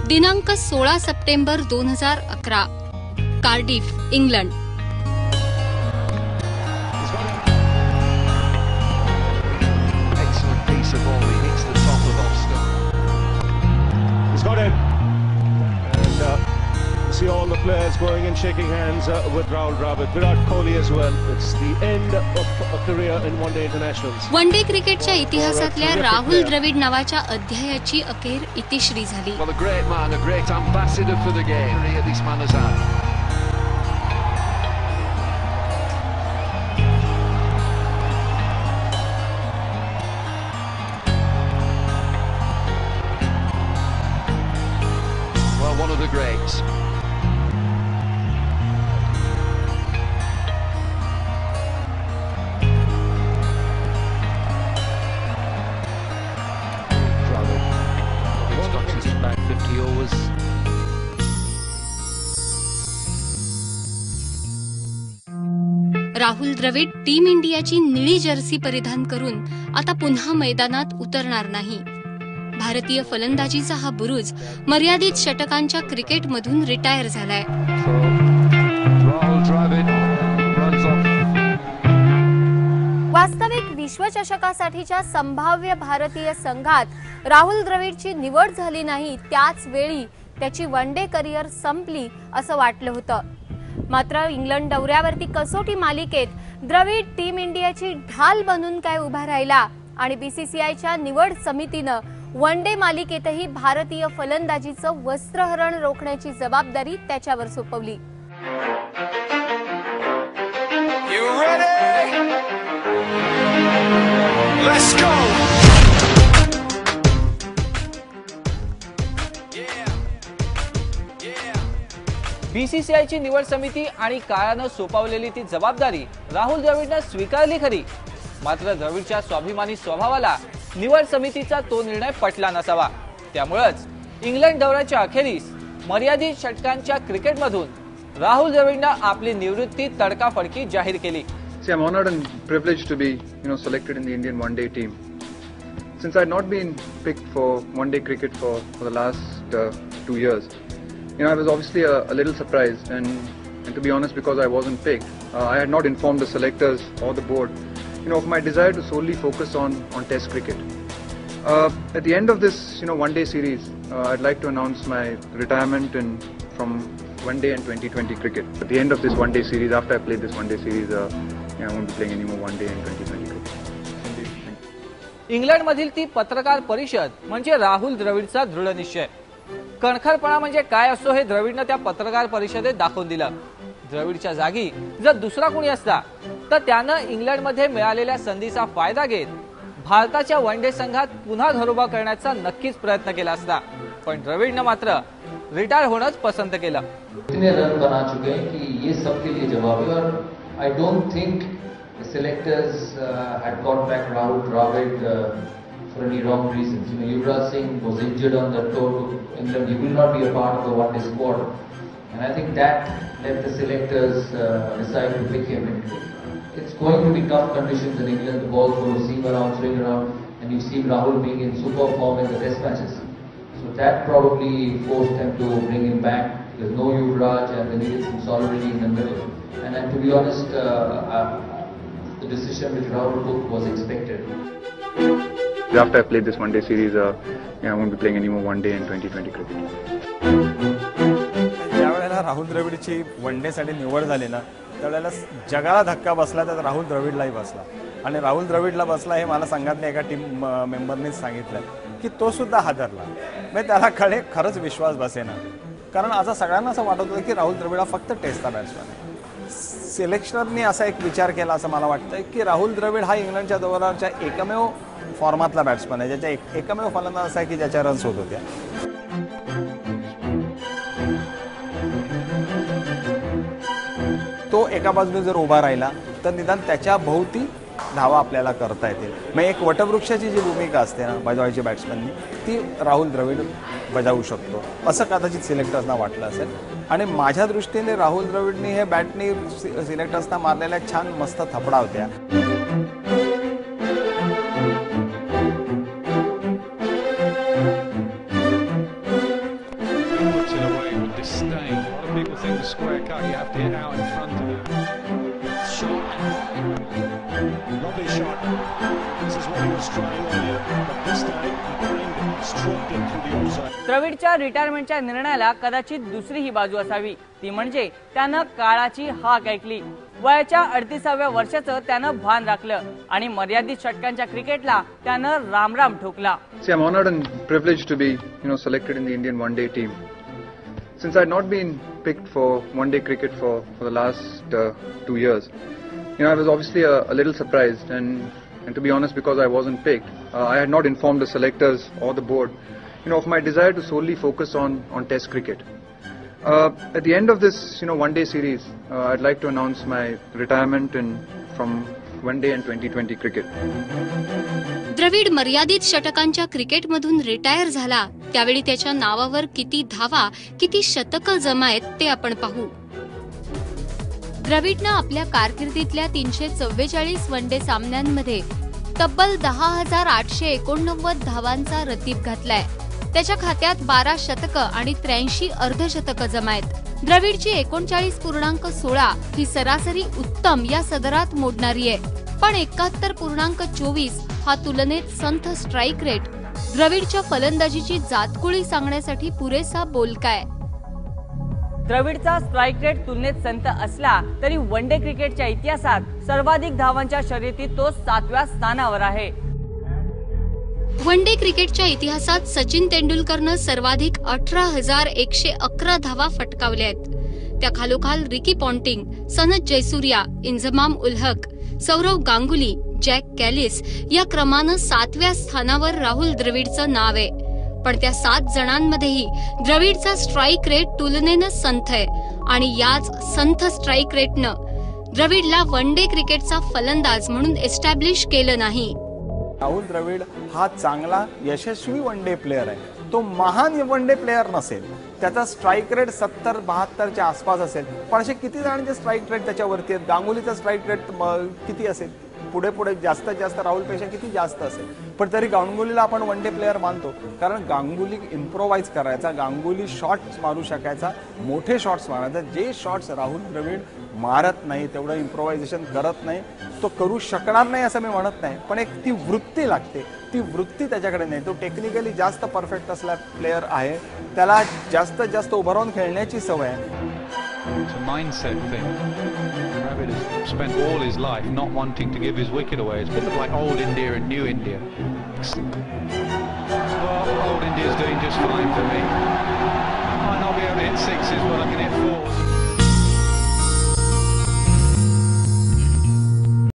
दिनांक 16 September 2011, Cardiff, England. See all the players going and shaking hands with Rahul Dravid, Virat Kohli as well. It's the end of a career in one-day internationals. One day क्रिकेटच्या इतिहासातल्या राहुल द्रविड नावाच्या अध्यायाची अखेर इतिश्री झाली. Well, a great man, a great ambassador for the game this man has had. Well, one of the greats. Rahul Dravid team इंडियाची निळी Jersey परिधान करून आता पुन्हा मैदानात उतरणार नाही. भारतीय फलंदाजीचा हा बुरुज मर्यादित षटकांच्या क्रिकेटमधून रिटायर झालाय. वास्तविक विश्वचषकासाठीच्या संभाव्य भारतीय संघात राहुल द्रविडची निवड झाली नाही, त्याच वेळी त्याची वन डे करिअर संपली असं वाटलं होतं. मात्र इंग्लंड दौऱ्यावरती कसोटी मालिकेत द्रविड टीम इंडियाची ढाल बनून काय उभा राहिला आणि बीसीसीआयच्या निवड समितीनं वन डे मालिकेतही भारतीय फलंदाजीचं वस्त्रहरण रोखण्याची जबाबदारी त्याच्यावर सोपवली. बीसीसीआयची निवड समिती आणि काळानं सोपवलेली ती जबाबदारी राहुल द्रविडनं स्वीकारली खरी, मात्र द्रविडच्या स्वाभिमानी स्वभावाला निवड समितीचा तो निर्णय पटला नसावा. त्यामुळेच इंग्लंड दौऱ्याच्या अखेरीस मर्यादित षटकांच्या क्रिकेटमधून राहुल द्रविडनं आपली निवृत्ती तडकाफडकी जाहीर केली. See, I'm honored and privileged to be, selected in the Indian one-day team. Since I had not been picked for one-day cricket for the last 2 years, I was obviously a little surprised, and to be honest, because I wasn't picked, I had not informed the selectors or the board, of my desire to solely focus on Test cricket. At the end of this, one-day series, I'd like to announce my retirement from one-day and 2020 cricket. At the end of this one-day series, after I played this one-day series, I won't be playing any more one-day and 2020 cricket. England मधील ती पत्रकार परिषद म्हणजे राहुल द्रविडचा दृढ निश्चय. कणखरपणा म्हणजे काय असतो हे द्रविडनं त्या पत्रकार परिषदेत दाखवून दिलं. द्रविडच्या जागी जर दुसरा कोणी असता तर त्यानं इंग्लंडमध्ये मिळालेल्या संधीचा फायदा घेत भारताच्या वन डे संघात पुन्हा घरोबा करण्याचा नक्कीच प्रयत्न केला असता. पण द्रविडनं मात्र रिटायर होणंच पसंत केलं. इतने रन बना चुके हैं कि ये सबके लिए जवाब है और I don't think selectors had got back Rahul Dravid for any wrong reasons. Yuvraj Singh was injured on the tour to England. He will not be a part of the one-day squad, and I think that let the selectors decide to pick him. It's going to be tough conditions in England. The ball's going to seam around, swing around, and you've seen Rahul being in super form in the Test matches. So that probably forced them to bring him back. There's no Yuvraj, and they needed some solidity in the middle. And to be honest, the decision which Rahul took was expected. After I played this one-day series, I won't be playing any more one-day and 2020 cricket. ज्यावेळेला Rahul द्रविडची one day साठी निवड झाली ना, त्यावेळेला जगाला धक्का बसला, तर राहुल द्रविडलाही बसला. आणि राहुल द्रविडला बसला हे मला संघातल्या एका टीम मेंबरनीच सांगितलं की तो सुद्धा हादरला. म्हणजे त्याला खरंच विश्वास बसेना. कारण आता सगळ्यांना असं वाटत होतं की राहुल द्रविड हा फक्त टेस्टचा बॅट्समॅन आहे. सिलेक्शनरनी असा एक विचार केला असं मला वाटतं की राहुल द्रविड हा इंग्लंडच्या दौऱ्याच्या एकमेव फॉर्मातला बॅट्समॅन आहे, ज्याच्या एकमेव फलंदाज असा आहे की ज्याच्या रन्स होत होत्या. तो एका बाजूने जर उभा राहिला तर निदान त्याच्या भोवती धावा आपल्याला करता येतील. मग एक वटवृक्षाची जी भूमिका असते ना बजावायची बॅट्समॅननी, ती राहुल द्रविड बजावू शकतो असं कदाचित सिलेक्टर्सना वाटलं असेल. आणि माझ्या दृष्टीने राहुल द्रविडने हे बॅटनी सिलेक्टर्सना मारलेल्या छान मस्त थपडा होत्या. in through the offside. द्रविडच्या रिटायरमेंटच्या निर्णयाला कदाचित दुसरी ही बाजू असावी, ती म्हणजे त्यानं काळाची हाक ऐकली. वयाच्या 38व्या वर्षाचं त्यानं भान राखलं आणि मर्यादित षटकांच्या क्रिकेटला त्यानं रामराम ठोकला. See, I'm honored and privileged to be, selected in the Indian one-day team. Since I had not been picked for one-day cricket for the last 2 years, I was obviously a little surprised, and to be honest, because I wasn't picked, I had not informed the selectors or the board, of my desire to solely focus on Test cricket. At the end of this, one-day series, I'd like to announce my retirement from one-day and 2020 cricket. Dravid मर्यादित षटकांच्या क्रिकेटमधून retire झाला त्यावेळी त्याच्या नावावर किती धावा, किती शतकं जमा आहेत ते आपण पाहू. द्रविडनं आपल्या कारकिर्दीतल्या 344 वनडे सामन्यांमध्ये तब्बल 10,889 धावांचा रतीब घातलाय. त्याच्या खात्यात 12 शतकं आणि 83 अर्धशतकं जमा आहेत. द्रविडची 39.16 ही सरासरी उत्तम या सदरात मोडणारी आहे, पण 71.24 हा तुलनेत संथ स्ट्राईक रेट द्रविडच्या फलंदाजीची जातकुळी सांगण्यासाठी पुरेसा बोलकाय. द्रविडचा स्ट्राईक रेट तुलनेत संत असला तरी वन डे क्रिकेटच्या इतिहासात सर्वाधिक धावांच्या शर्यतीत तो 7व्या स्थानावर आहे. वन डे क्रिकेटच्या इतिहासात सचिन तेंडुलकरनं सर्वाधिक 18,111 धावा फटकावल्या आहेत. त्या खालोखाल Ricky Ponting, Sanat Jayasuriya, इंझमाम ul Haq, Saurav Ganguly, jack Kallis या क्रमानं 7व्या स्थानावर राहुल द्रविडचं नाव आहे. पण त्या 7 जणांमध्येही द्रविडचा स्ट्राईक रेट तुलनेनं संथ आहे आणि याच संथ स्ट्राईक रेटनं द्रविडला वन डे क्रिकेटचा फलंदाज म्हणून एस्टॅब्लिश केलं नाही. राहुल द्रविड हा चांगला यशस्वी वन डे प्लेअर आहे. तो महान वन डे प्लेअर नसेल, त्याचा स्ट्राईक रेट 70-72च्या आसपास असेल, पण असे किती जणांचे स्ट्राईक रेट त्याच्यावरती आहेत. गांगुलीचा स्ट्राईक रेट किती असेल, पुढे जास्तीत जास्त राहुलपेक्षा किती जास्त असेल. पण तरी गांगुलीला आपण वन डे प्लेअर मानतो, कारण गांगुली इम्प्रोवाइज करायचा, गांगुली शॉट्स मारू शकायचा, मोठे शॉट्स मारायचा. जे शॉट्स राहुल द्रविड मारत नाही, तेवढं इम्प्रोव्हायझेशन करत नाही, तो करू शकणार नाही असं मी म्हणत नाही, पण एक ती वृत्ती लागते, ती वृत्ती त्याच्याकडे नाही. तो टेक्निकली जास्त परफेक्ट असला प्लेअर आहे, त्याला जास्तीत जास्त उभं राहून खेळण्याची सवय आहे. It's a mindset thing. Dravid has spent all his life not wanting to give his wicket away. It's a bit like old India and new India. Well, old India's doing just fine for me. I might not be able to hit sixes, but I can hit fours.